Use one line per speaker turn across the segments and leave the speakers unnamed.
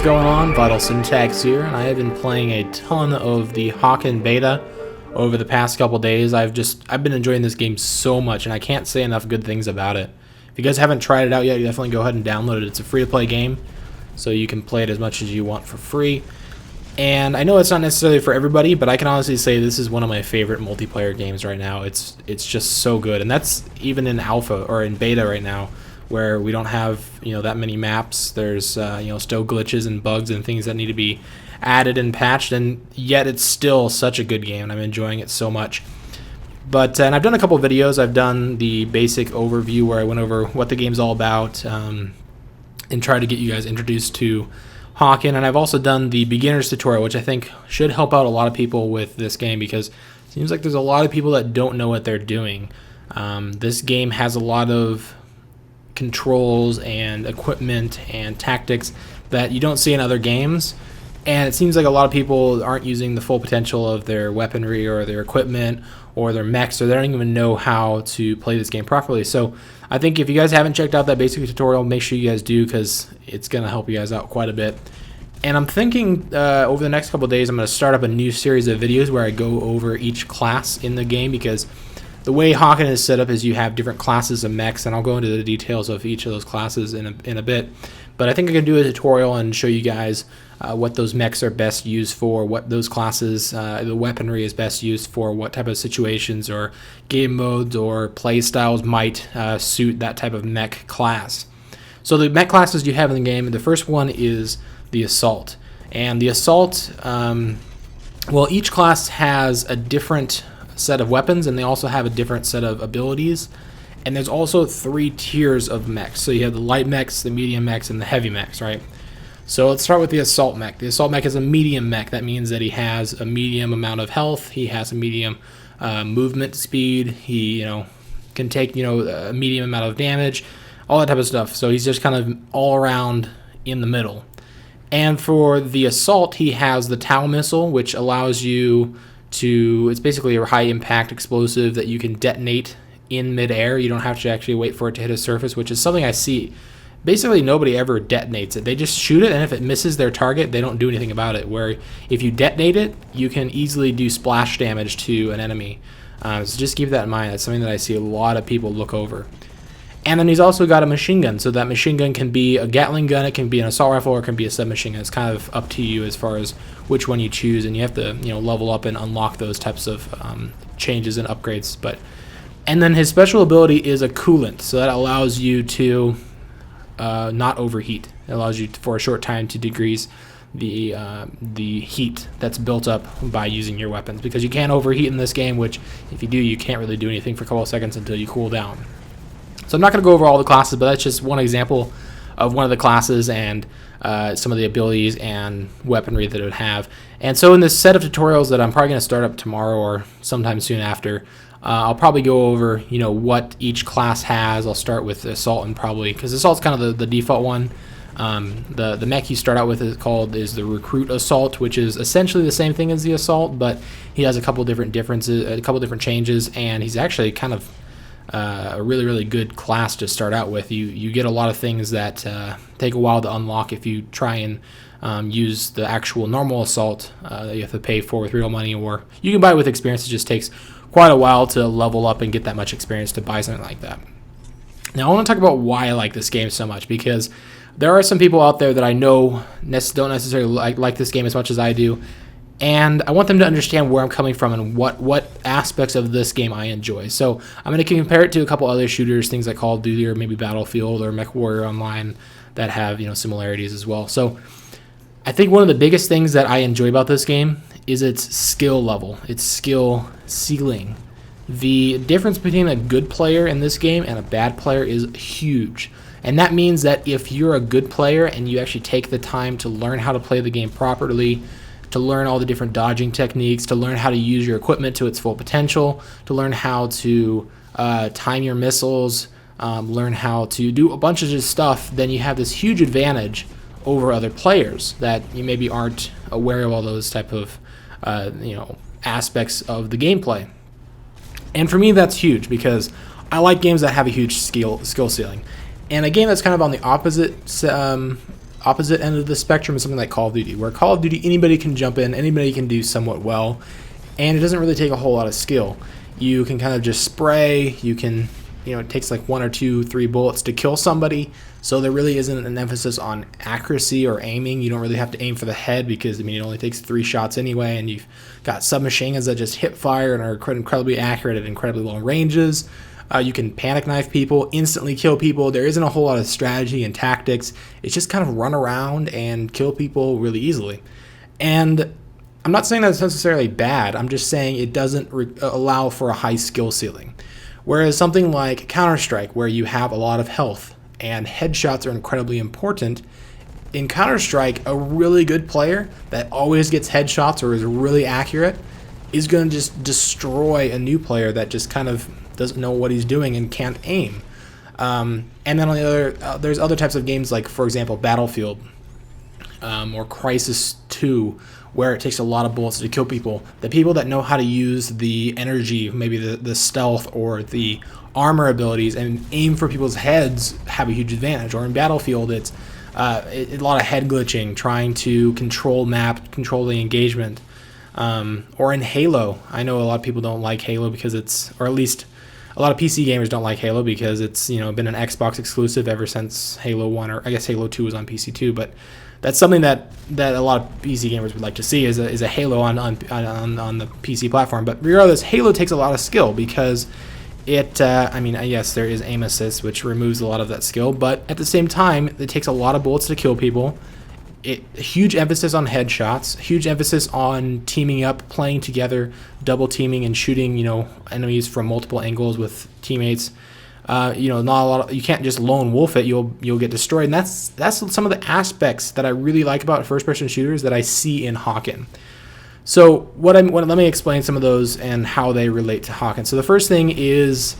going on? VitalSyntax here, and I have been playing a ton of the Hawken beta over the past couple days. I've been enjoying this game so much, and I can't say enough good things about it. If you guys haven't tried it out yet, you definitely go ahead and download it. It's a free-to-play game, so you can play it as much as you want for free. And I know it's not necessarily for everybody, but I can honestly say this is one of my favorite multiplayer games right now. It's just so good, and that's even in alpha or in beta right now, where we don't have that many maps. There's still glitches and bugs and things that need to be added and patched, and yet it's still such a good game, and I'm enjoying it so much. But and I've done a couple videos. I've done the basic overview where I went over what the game's all about and tried to get you guys introduced to Hawken, and I've also done the beginner's tutorial, which I think should help out a lot of people with this game, because it seems like there's a lot of people that don't know what they're doing. This game has a lot of controls and equipment and tactics that you don't see in other games, and it seems like a lot of people aren't using the full potential of their weaponry or their equipment or their mechs, or they don't even know how to play this game properly. So I think if you guys haven't checked out that basic tutorial, make sure you guys do, because it's going to help you guys out quite a bit. And I'm thinking over the next couple of days I'm going to start up a new series of videos where I go over each class in the game, because the way Hawken is set up is you have different classes of mechs, and I'll go into the details of each of those classes in a bit. But I think I can do a tutorial and show you guys what those mechs are best used for, what those classes, the weaponry is best used for, what type of situations or game modes or play styles might suit that type of mech class. So the mech classes you have in the game, the first one is the Assault. And the Assault, well, each class has a different set of weapons, and they also have a different set of abilities. And there's also 3 tiers of mechs. So you have the light mechs, the medium mechs, and the heavy mechs, right? So let's start with the Assault mech. The Assault mech is a medium mech. That means that he has a medium amount of health, he has a medium movement speed, he can take a medium amount of damage, all that type of stuff. So he's just kind of all around in the middle. And for the Assault, he has the Tau missile, which allows you to, it's basically a high impact explosive that you can detonate in midair. You don't have to actually wait for it to hit a surface, which is something I see. Basically nobody ever detonates it. They just shoot it, and if it misses their target, they don't do anything about it. Where if you detonate it, you can easily do splash damage to an enemy. So just keep that in mind. That's something that I see a lot of people look over. And then he's also got a machine gun. So that machine gun can be a Gatling gun, it can be an assault rifle, or it can be a submachine gun. It's kind of up to you as far as which one you choose, and you have to level up and unlock those types of changes and upgrades. And then his special ability is a coolant, so that allows you to not overheat. It allows you for a short time to decrease the heat that's built up by using your weapons, because you can't overheat in this game, which if you do, you can't really do anything for a couple of seconds until you cool down. So I'm not going to go over all the classes, but that's just one example of one of the classes and some of the abilities and weaponry that it would have. And so in this set of tutorials that I'm probably going to start up tomorrow or sometime soon after, I'll probably go over what each class has. I'll start with Assault, and probably, because Assault's kind of the default one. The mech you start out with is the Recruit Assault, which is essentially the same thing as the Assault, but he has a couple different differences, a couple different changes, and he's actually kind of a really, really good class to start out with. You get a lot of things that take a while to unlock if you try and use the actual normal Assault that you have to pay for with real money, or you can buy it with experience. It just takes quite a while to level up and get that much experience to buy something like that. Now I want to talk about why I like this game so much, because there are some people out there that I know don't necessarily like this game as much as I do, and I want them to understand where I'm coming from and what aspects of this game I enjoy. So I'm going to compare it to a couple other shooters, things like Call of Duty or maybe Battlefield or MechWarrior Online, that have similarities as well. So I think one of the biggest things that I enjoy about this game is its skill level, its skill ceiling. The difference between a good player in this game and a bad player is huge. And that means that if you're a good player and you actually take the time to learn how to play the game properly, to learn all the different dodging techniques, to learn how to use your equipment to its full potential, to learn how to time your missiles, learn how to do a bunch of just stuff, then you have this huge advantage over other players that you maybe aren't aware of all those type of aspects of the gameplay. And for me, that's huge, because I like games that have a huge skill ceiling. And a game that's kind of on the opposite opposite end of the spectrum is something like Call of Duty, where Call of Duty, anybody can jump in, anybody can do somewhat well, and it doesn't really take a whole lot of skill. You can kind of just spray, you can, it takes like 1 or 2, 3 bullets to kill somebody, so there really isn't an emphasis on accuracy or aiming. You don't really have to aim for the head because, it only takes 3 shots anyway, and you've got submachine guns that just hip fire and are incredibly accurate at incredibly long ranges. You can panic knife people, instantly kill people. There isn't a whole lot of strategy and tactics. It's just kind of run around and kill people really easily. And I'm not saying that's necessarily bad. I'm just saying it doesn't allow for a high skill ceiling. Whereas something like Counter-Strike, where you have a lot of health and headshots are incredibly important, in Counter-Strike, a really good player that always gets headshots or is really accurate is going to just destroy a new player that just kind of doesn't know what he's doing and can't aim. And then on the other, there's other types of games like, for example, Battlefield or Crisis 2, where it takes a lot of bullets to kill people. The people that know how to use the energy, maybe the stealth or the armor abilities, and aim for people's heads have a huge advantage. Or in Battlefield, it's a lot of head glitching, trying to control map, control the engagement. Or in Halo, I know a lot of people don't like Halo because or at least a lot of PC gamers don't like Halo because it's been an Xbox exclusive ever since Halo 1, or I guess Halo 2 was on PC too. But that's something that a lot of PC gamers would like to see is a Halo on the PC platform. But regardless, Halo takes a lot of skill because it. Yes, there is aim assist, which removes a lot of that skill, but at the same time, it takes a lot of bullets to kill people. Huge emphasis on headshots, huge emphasis on teaming up, playing together, double teaming, and shooting, enemies from multiple angles with teammates. Not a lot. You can't just lone wolf it; you'll get destroyed. And that's some of the aspects that I really like about first-person shooters that I see in Hawken. So let me explain some of those and how they relate to Hawken. So the first thing is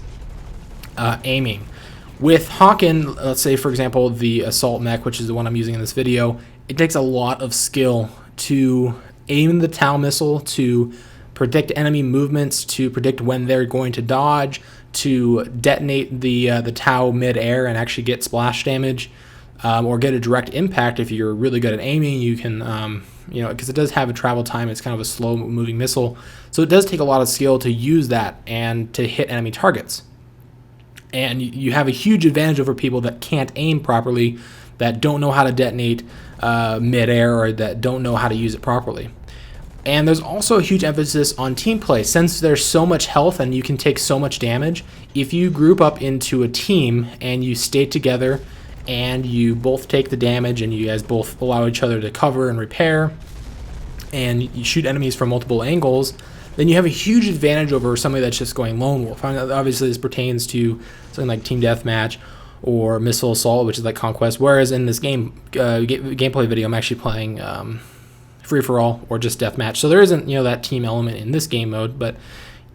aiming. With Hawken, let's say for example the assault mech, which is the one I'm using in this video. It takes a lot of skill to aim the Tau missile, to predict enemy movements, to predict when they're going to dodge, to detonate the Tau mid-air and actually get splash damage, or get a direct impact. If you're really good at aiming, you can, because it does have a travel time. It's kind of a slow-moving missile, so it does take a lot of skill to use that and to hit enemy targets. And you have a huge advantage over people that can't aim properly, that don't know how to detonate mid-air, or that don't know how to use it properly. And there's also a huge emphasis on team play. Since there's so much health and you can take so much damage, if you group up into a team and you stay together and you both take the damage and you guys both allow each other to cover and repair and you shoot enemies from multiple angles, then you have a huge advantage over somebody that's just going lone wolf. Obviously this pertains to something like team deathmatch or missile assault, which is like Conquest, whereas in this gameplay video I'm actually playing free-for-all or just deathmatch, so there isn't that team element in this game mode. But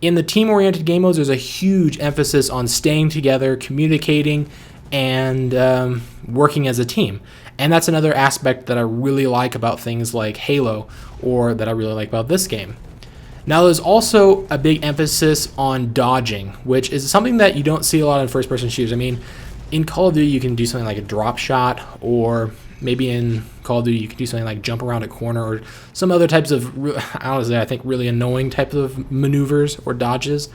in the team-oriented game modes, there's a huge emphasis on staying together, communicating, and working as a team. And that's another aspect that I really like about things like Halo, or that I really like about this game. Now there's also a big emphasis on dodging, which is something that you don't see a lot in first-person shooters. In Call of Duty, you can do something like a drop shot, or maybe in Call of Duty, you can do something like jump around a corner, or some other types of, honestly, I think really annoying types of maneuvers or dodges.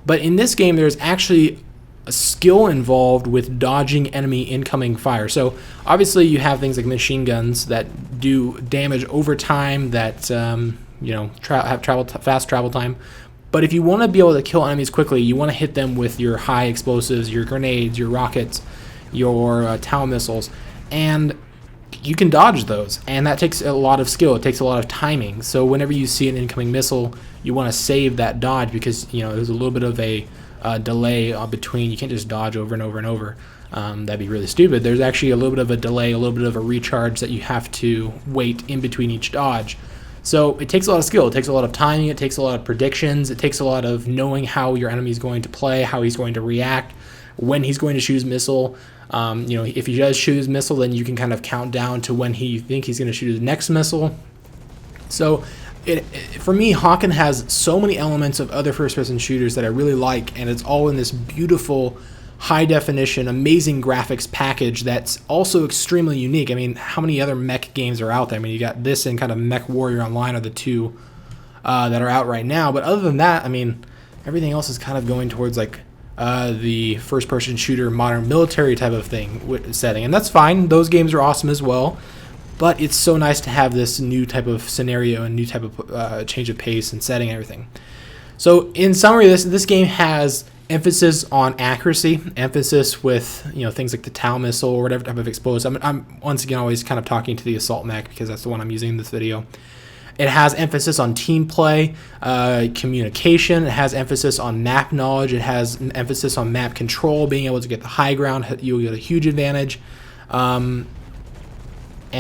But in this game, there's actually a skill involved with dodging enemy incoming fire. So obviously, you have things like machine guns that do damage over time, that have fast travel time. But if you want to be able to kill enemies quickly, you want to hit them with your high explosives, your grenades, your rockets, your Tau missiles, and you can dodge those. And that takes a lot of skill. It takes a lot of timing. So whenever you see an incoming missile, you want to save that dodge because there's a little bit of a delay between. You can't just dodge over and over and over. That'd be really stupid. There's actually a little bit of a delay, a little bit of a recharge that you have to wait in between each dodge. So it takes a lot of skill, it takes a lot of timing, it takes a lot of predictions, it takes a lot of knowing how your enemy is going to play, how he's going to react, when he's going to shoot his missile. If he does shoot his missile, then you can kind of count down to when you think he's going to shoot his next missile. So for me, Hawken has so many elements of other first-person shooters that I really like, and it's all in this beautiful high definition, amazing graphics package that's also extremely unique. I mean, how many other mech games are out there? I mean, you got this and kind of Mech Warrior Online are the two that are out right now. But other than that, I mean, everything else is kind of going towards like the first-person shooter, modern military type of thing setting, and that's fine. Those games are awesome as well. But it's so nice to have this new type of scenario and new type of change of pace and setting and everything. So in summary, this game has emphasis on accuracy, emphasis with things like the Tau missile or whatever type of explosive. I'm once again always kind of talking to the assault mech because that's the one I'm using in this video. It has emphasis on team play, communication. It has emphasis on map knowledge. It has an emphasis on map control, being able to get the high ground. You'll get a huge advantage. And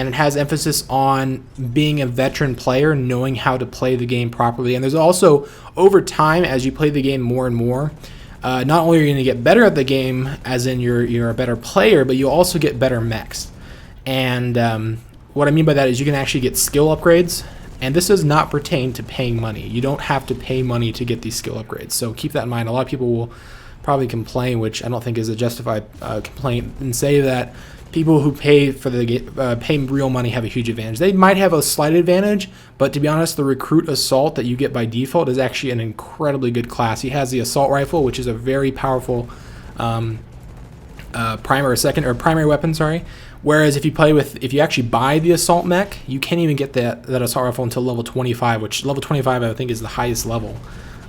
it has emphasis on being a veteran player, knowing how to play the game properly. And there's also, over time, as you play the game more and more, not only are you going to get better at the game, as in you're a better player, but you'll also get better mechs. And what I mean by that is you can actually get skill upgrades, and this does not pertain to paying money. You don't have to pay money to get these skill upgrades, so keep that in mind. A lot of people will probably complain, which I don't think is a justified complaint, and say that people who pay for the pay real money have a huge advantage. They might have a slight advantage, but to be honest, the recruit assault that you get by default is actually an incredibly good class. He has the assault rifle, which is a very powerful primary weapon. Sorry. Whereas if you actually buy the assault mech, you can't even get that assault rifle until level 25, which level 25 I think is the highest level.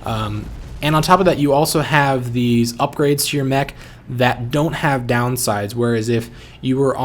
And on top of that, you also have these upgrades to your mech that don't have downsides, whereas if you were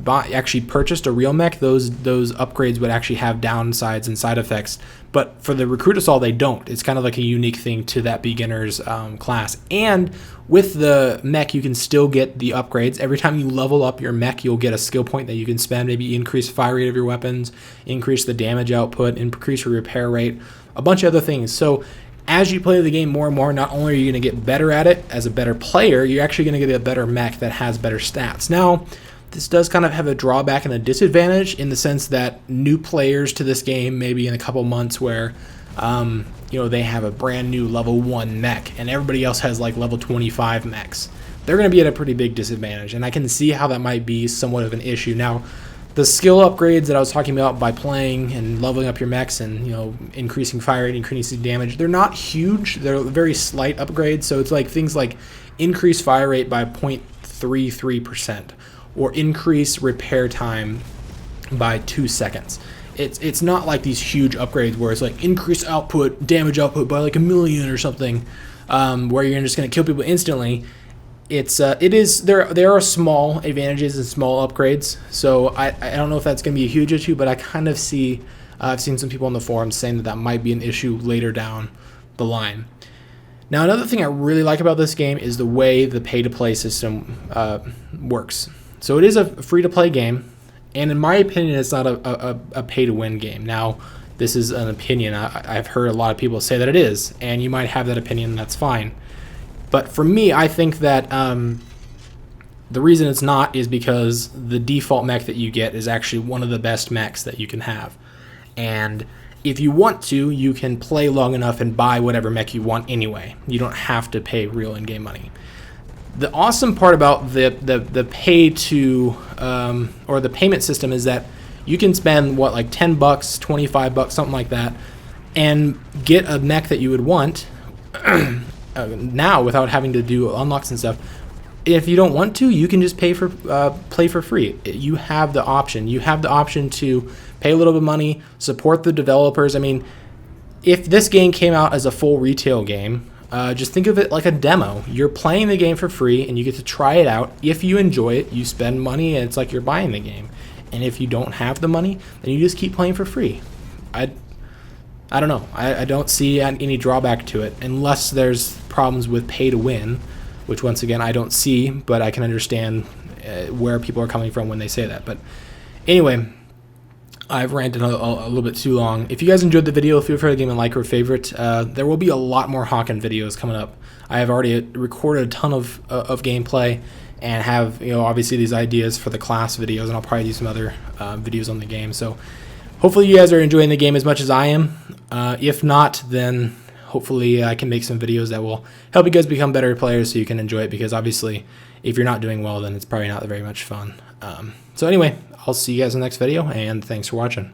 actually purchased a real mech, those upgrades would actually have downsides and side effects. But for the recruit assault, they don't. It's kind of like a unique thing to that beginner's class. And with the mech, you can still get the upgrades. Every time you level up your mech, you'll get a skill point that you can spend, maybe increase fire rate of your weapons, increase the damage output, increase your repair rate, a bunch of other things. So as you play the game more and more, not only are you going to get better at it as a better player, you're actually going to get a better mech that has better stats. Now, this does kind of have a drawback and a disadvantage in the sense that new players to this game, maybe in a couple months where they have a brand new level 1 mech and everybody else has like level 25 mechs, they're going to be at a pretty big disadvantage, and I can see how that might be somewhat of an issue. Now, the skill upgrades that I was talking about by playing and leveling up your mechs and increasing fire rate, increasing damage, they're not huge. They're very slight upgrades. So it's like things like increase fire rate by 0.33% or increase repair time by 2 seconds. It's not like these huge upgrades where it's like increase output, damage output by like 1 million or something, where you're just going to kill people instantly. There are small advantages and small upgrades, so I don't know if that's going to be a huge issue, but I kind of see I've seen some people on the forums saying that might be an issue later down the line. Now, another thing I really like about this game is the way the pay-to-play system works. So it is a free-to-play game, and in my opinion, it's not a pay-to-win game. Now, this is an opinion. I've heard a lot of people say that it is, and you might have that opinion, and that's fine. But for me, I think that the reason it's not is because the default mech that you get is actually one of the best mechs that you can have. And if you want to, you can play long enough and buy whatever mech you want anyway. You don't have to pay real in-game money. The awesome part about the pay to or the payment system is that you can spend like $10, $25, something like that, and get a mech that you would want. Now, without having to do unlocks and stuff. If you don't want to, you can just play for free. You have the option. You have the option to pay a little bit of money, support the developers. I mean, if this game came out as a full retail game, just think of it like a demo. You're playing the game for free, and you get to try it out. If you enjoy it, you spend money, and it's like you're buying the game. And if you don't have the money, then you just keep playing for free. I don't know. I don't see any drawback to it, unless there's problems with pay to win, which once again I don't see, but I can understand where people are coming from when they say that. But anyway, I've ranted a little bit too long. If you guys enjoyed the video, feel free to give me a like or favorite. There will be a lot more Hawken videos coming up. I have already recorded a ton of gameplay and have obviously these ideas for the class videos, and I'll probably do some other videos on the game. So hopefully you guys are enjoying the game as much as I am. If not, then hopefully I can make some videos that will help you guys become better players so you can enjoy it, because obviously if you're not doing well, then it's probably not very much fun. So anyway, I'll see you guys in the next video, and thanks for watching.